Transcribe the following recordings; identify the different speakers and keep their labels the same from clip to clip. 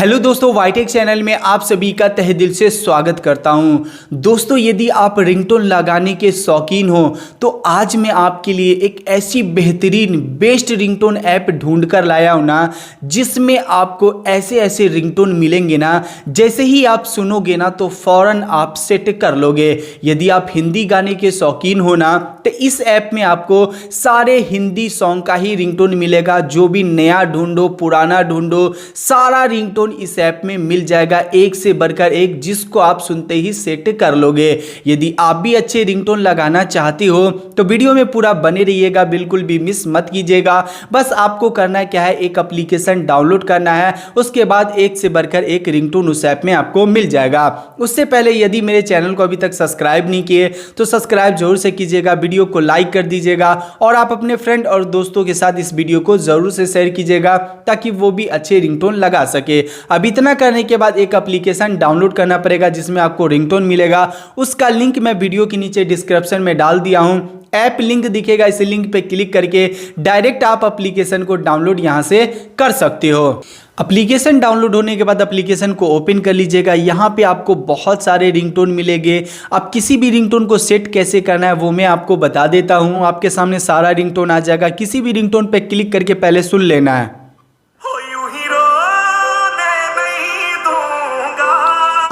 Speaker 1: Hello दोस्तों, वाईटेक channel में आप सभी का तहे दिल से स्वागत करता हूं। दोस्तों, यदि आप रिंगटोन लगाने के शौकीन हो तो आज मैं आपके लिए एक ऐसी बेहतरीन बेस्ट रिंगटोन ऐप ढूंढ कर लाया हूं ना, जिसमें आपको ऐसे ऐसे रिंगटोन मिलेंगे ना, जैसे ही आप सुनोगे ना तो फौरन आप सेट कर लोगे। यदि आप हिंदी गाने के शौकीन हो ना तो इस ऐप में आपको सारे हिंदी सॉन्ग का ही रिंगटोन मिलेगा। जो भी नया ढूंढो पुराना ढूंढो, सारा रिंगटोन इस ऐप में मिल जाएगा, एक से बढ़कर एक, जिसको आप सुनते ही सेट कर लोगे। यदि आप भी अच्छे रिंगटोन लगाना चाहते हो तो वीडियो में पूरा बने रहिएगा, बिल्कुल भी मिस मत कीजिएगा। बस आपको करना क्या है, एक एप्लीकेशन डाउनलोड करना है, उसके बाद एक से बढ़कर एक रिंगटोन उस ऐप में आपको मिल जाएगा। उससे पहले यदि मेरे चैनल को अभी तक सब्सक्राइब नहीं किए तो सब्सक्राइब जरूर से कीजिएगा, वीडियो को लाइक कर दीजिएगा और आप अपने फ्रेंड और दोस्तों के साथ इस वीडियो को जरूर से शेयर कीजिएगा ताकि वो भी अच्छे रिंगटोन लगा सके। अब इतना करने के बाद एक एप्लीकेशन डाउनलोड करना पड़ेगा जिसमें आपको रिंगटोन मिलेगा। उसका लिंक मैं वीडियो के नीचे डिस्क्रिप्शन में डाल दिया हूं। ऐप लिंक दिखेगा, इस लिंक पे क्लिक करके डायरेक्ट आप एप्लीकेशन को डाउनलोड यहां से कर सकते हो। एप्लीकेशन डाउनलोड होने के बाद एप्लीकेशन को ओपन कर लीजिएगा। यहाँ पे आपको बहुत सारे रिंगटोन मिलेंगे। आप किसी भी रिंगटोन को सेट कैसे करना है वो मैं आपको बता देता हूँ। आपके सामने सारा रिंगटोन आ जाएगा, किसी भी रिंगटोन पे क्लिक करके पहले सुन लेना है।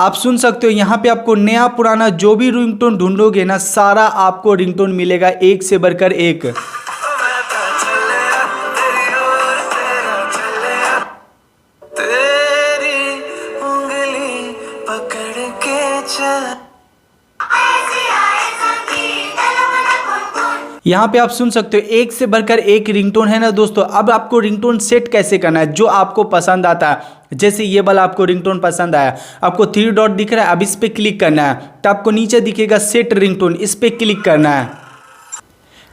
Speaker 1: आप सुन सकते हो, यहाँ पे आपको नया पुराना जो भी रिंगटोन ढूंढोगे ना, सारा आपको रिंगटोन मिलेगा, एक से बढ़कर एक। यहाँ पे आप सुन सकते हो, एक से बढ़कर एक रिंगटोन है ना दोस्तों। अब आपको रिंगटोन सेट कैसे करना है, जो आपको पसंद आता है। जैसे ये वाला आपको रिंगटोन पसंद आया, आपको 3 डॉट दिख रहा है, अब इस पे क्लिक करना है तो आपको नीचे दिखेगा सेट रिंगटोन, इस पे क्लिक करना है।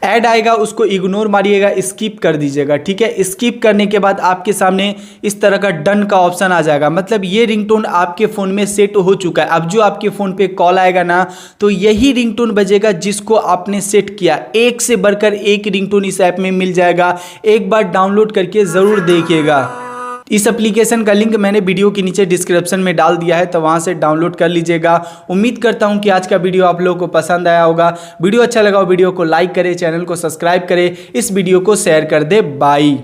Speaker 1: ऐड आएगा, उसको इग्नोर मारिएगा, स्किप कर दीजिएगा, ठीक है। स्किप करने के बाद आपके सामने इस तरह का डन का ऑप्शन आ जाएगा, मतलब ये रिंगटोन आपके फ़ोन में सेट हो चुका है। अब जो आपके फ़ोन पे कॉल आएगा ना तो यही रिंगटोन बजेगा जिसको आपने सेट किया। एक से बढ़कर एक रिंगटोन इस ऐप में मिल जाएगा, एक बार डाउनलोड करके ज़रूर देखिएगा। इस एप्लीकेशन का लिंक मैंने वीडियो के नीचे डिस्क्रिप्शन में डाल दिया है, तो वहां से डाउनलोड कर लीजिएगा। उम्मीद करता हूं कि आज का वीडियो आप लोगों को पसंद आया होगा। वीडियो अच्छा लगा हो वीडियो को लाइक करें, चैनल को सब्सक्राइब करें, इस वीडियो को शेयर कर दे। बाय।